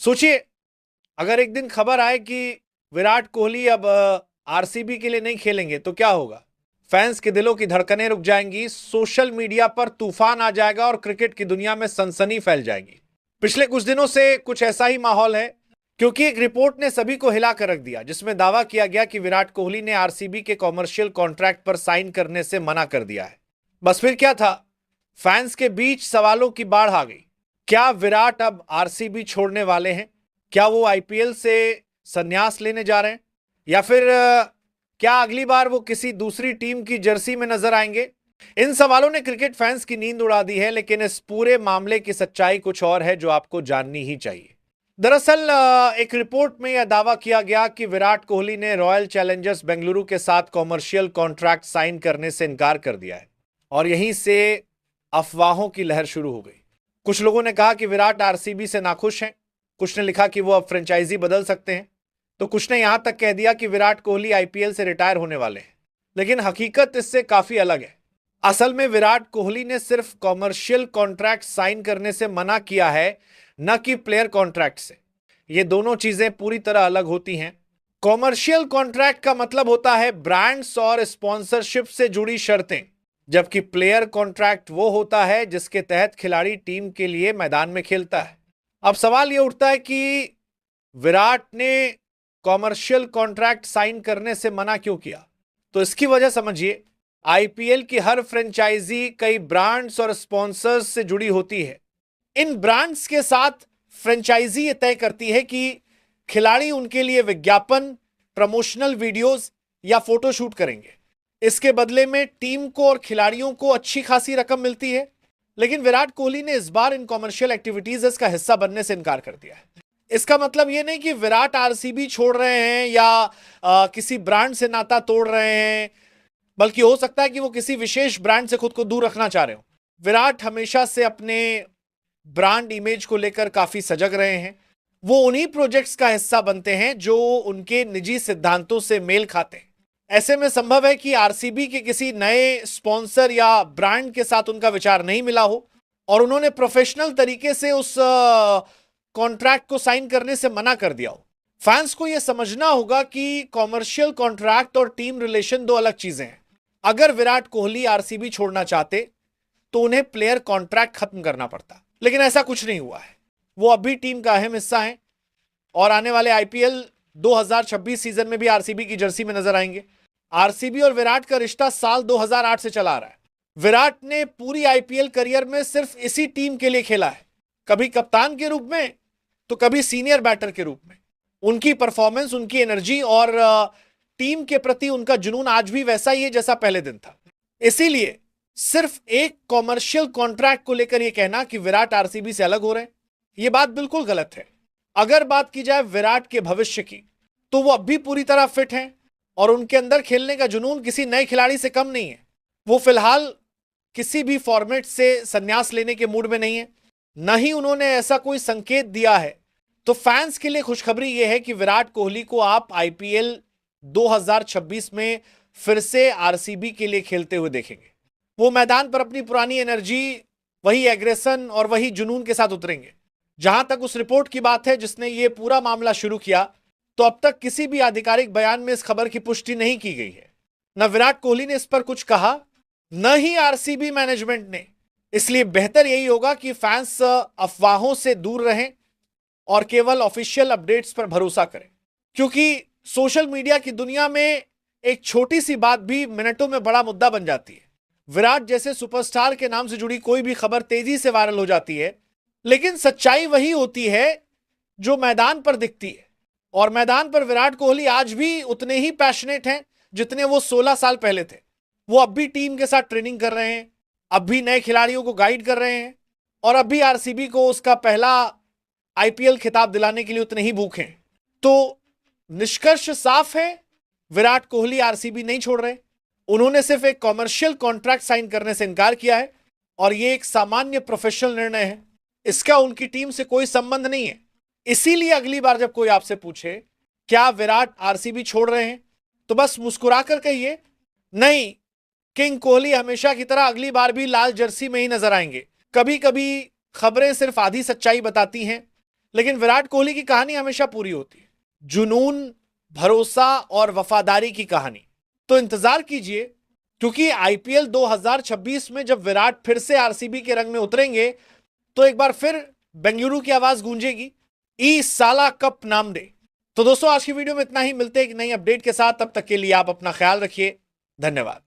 सोचिए, अगर एक दिन खबर आए कि विराट कोहली अब आरसीबी के लिए नहीं खेलेंगे तो क्या होगा? फैंस के दिलों की धड़कनें रुक जाएंगी, सोशल मीडिया पर तूफान आ जाएगा और क्रिकेट की दुनिया में सनसनी फैल जाएगी। पिछले कुछ दिनों से कुछ ऐसा ही माहौल है, क्योंकि एक रिपोर्ट ने सभी को हिला कर रख दिया, जिसमें दावा किया गया कि विराट कोहली ने आरसीबी के कॉमर्शियल कॉन्ट्रैक्ट पर साइन करने से मना कर दिया है। बस फिर क्या था? फैंस के बीच सवालों की बाढ़ आ गई। क्या विराट अब आरसीबी छोड़ने वाले हैं? क्या वो आईपीएल से संन्यास लेने जा रहे हैं? या फिर क्या अगली बार वो किसी दूसरी टीम की जर्सी में नजर आएंगे? इन सवालों ने क्रिकेट फैंस की नींद उड़ा दी है, लेकिन इस पूरे मामले की सच्चाई कुछ और है जो आपको जाननी ही चाहिए। दरअसल एक रिपोर्ट में यह दावा किया गया कि विराट कोहली ने रॉयल चैलेंजर्स बेंगलुरु के साथ कॉमर्शियल कॉन्ट्रैक्ट साइन करने से इनकार कर दिया है, और यहीं से अफवाहों की लहर शुरू हो गई। कुछ लोगों ने कहा कि विराट आरसीबी से नाखुश हैं, कुछ ने लिखा कि वो अब फ्रेंचाइजी बदल सकते हैं, तो कुछ ने यहां तक कह दिया कि विराट कोहली आईपीएल से रिटायर होने वाले हैं। लेकिन हकीकत इससे काफी अलग है। असल में विराट कोहली ने सिर्फ कॉमर्शियल कॉन्ट्रैक्ट साइन करने से मना किया है, न कि प्लेयर कॉन्ट्रैक्ट से। ये दोनों चीजें पूरी तरह अलग होती हैं। कॉमर्शियल कॉन्ट्रैक्ट का मतलब होता है ब्रांड्स और स्पॉन्सरशिप से जुड़ी शर्तें, जबकि प्लेयर कॉन्ट्रैक्ट वो होता है जिसके तहत खिलाड़ी टीम के लिए मैदान में खेलता है। अब सवाल यह उठता है कि विराट ने कॉमर्शियल कॉन्ट्रैक्ट साइन करने से मना क्यों किया? तो इसकी वजह समझिए। आईपीएल की हर फ्रेंचाइजी कई ब्रांड्स और स्पॉन्सर्स से जुड़ी होती है। इन ब्रांड्स के साथ फ्रेंचाइजी ये तय करती है कि खिलाड़ी उनके लिए विज्ञापन, प्रमोशनल वीडियोस या फोटो शूट करेंगे। इसके बदले में टीम को और खिलाड़ियों को अच्छी खासी रकम मिलती है। लेकिन विराट कोहली ने इस बार इन कॉमर्शियल एक्टिविटीज का हिस्सा बनने से इनकार कर दिया है। इसका मतलब यह नहीं कि विराट आरसीबी छोड़ रहे हैं या किसी ब्रांड से नाता तोड़ रहे हैं, बल्कि हो सकता है कि वो किसी विशेष ब्रांड से खुद को दूर रखना चाह रहे हो। विराट हमेशा से अपने ब्रांड इमेज को लेकर काफी सजग रहे हैं। वो उन्हीं प्रोजेक्ट्स का हिस्सा बनते हैं जो उनके निजी सिद्धांतों से मेल खाते हैं। ऐसे में संभव है कि आरसीबी के किसी नए स्पॉन्सर या ब्रांड के साथ उनका विचार नहीं मिला हो और उन्होंने प्रोफेशनल तरीके से उस कॉन्ट्रैक्ट को साइन करने से मना कर दिया हो। फैंस को यह समझना होगा कि कॉमर्शियल कॉन्ट्रैक्ट और टीम रिलेशन दो अलग चीजें हैं। अगर विराट कोहली आरसीबी छोड़ना चाहते तो उन्हें प्लेयर कॉन्ट्रैक्ट खत्म करना पड़ता, लेकिन ऐसा कुछ नहीं हुआ है। वो अभी टीम का अहम हिस्सा है और आने वाले आईपीएल 2026 सीजन में भी आरसीबी की जर्सी में नजर आएंगे। आरसीबी और विराट का रिश्ता साल 2008 से चला आ रहा है। विराट ने पूरी आईपीएल करियर में सिर्फ इसी टीम के लिए खेला है, कभी कप्तान के रूप में तो कभी सीनियर बैटर के रूप में। उनकी परफॉर्मेंस, उनकी एनर्जी और टीम के प्रति उनका जुनून आज भी वैसा ही है जैसा पहले दिन था। इसीलिए सिर्फ एक कॉमर्शियल कॉन्ट्रैक्ट को लेकर यह कहना कि विराट आरसीबी से अलग हो रहे हैं, यह बात बिल्कुल गलत है। अगर बात की जाए विराट के भविष्य की, तो वो अब भी पूरी तरह फिट हैं और उनके अंदर खेलने का जुनून किसी नए खिलाड़ी से कम नहीं है। वो फिलहाल किसी भी फॉर्मेट से संन्यास लेने के मूड में नहीं है, न ही उन्होंने ऐसा कोई संकेत दिया है। तो फैंस के लिए खुशखबरी यह है कि विराट कोहली को आप आईपीएल 2026 में फिर से आरसीबी के लिए खेलते हुए देखेंगे। वो मैदान पर अपनी पुरानी एनर्जी, वही एग्रेशन और वही जुनून के साथ उतरेंगे। जहां तक उस रिपोर्ट की बात है जिसने ये पूरा मामला शुरू किया, तो अब तक किसी भी आधिकारिक बयान में इस खबर की पुष्टि नहीं की गई है। न विराट कोहली ने इस पर कुछ कहा, न ही आरसीबी मैनेजमेंट ने। इसलिए बेहतर यही होगा कि फैंस अफवाहों से दूर रहें और केवल ऑफिशियल अपडेट्स पर भरोसा करें, क्योंकि सोशल मीडिया की दुनिया में एक छोटी सी बात भी मिनटों में बड़ा मुद्दा बन जाती है। विराट जैसे सुपरस्टार के नाम से जुड़ी कोई भी खबर तेजी से वायरल हो जाती है, लेकिन सच्चाई वही होती है जो मैदान पर दिखती है। और मैदान पर विराट कोहली आज भी उतने ही पैशनेट हैं जितने वो 16 साल पहले थे। वो अब भी टीम के साथ ट्रेनिंग कर रहे हैं, अब भी नए खिलाड़ियों को गाइड कर रहे हैं और अब भी आरसीबी को उसका पहला आईपीएल खिताब दिलाने के लिए उतने ही भूखे हैं। तो निष्कर्ष साफ है, विराट कोहली आरसीबी नहीं छोड़ रहे। उन्होंने सिर्फ एक कॉमर्शियल कॉन्ट्रैक्ट साइन करने से इनकार किया है और यह एक सामान्य प्रोफेशनल निर्णय है। इसका उनकी टीम से कोई संबंध नहीं है। इसीलिए अगली बार जब कोई आपसे पूछे क्या विराट आरसीबी छोड़ रहे हैं, तो बस मुस्कुराकर कहिए, नहीं, किंग कोहली हमेशा की तरह अगली बार भी लाल जर्सी में ही नजर आएंगे। कभी कभी खबरें सिर्फ आधी सच्चाई बताती हैं, लेकिन विराट कोहली की कहानी हमेशा पूरी होती है, जुनून, भरोसा और वफादारी की कहानी। तो इंतजार कीजिए, क्योंकि आईपीएल 2026 में जब विराट फिर से आरसीबी के रंग में उतरेंगे तो एक बार फिर बेंगलुरु की आवाज गूंजेगी, ई साला कप नाम दे। तो दोस्तों, आज की वीडियो में इतना ही। मिलते हैं एक नई अपडेट के साथ, तब तक के लिए आप अपना ख्याल रखिए। धन्यवाद।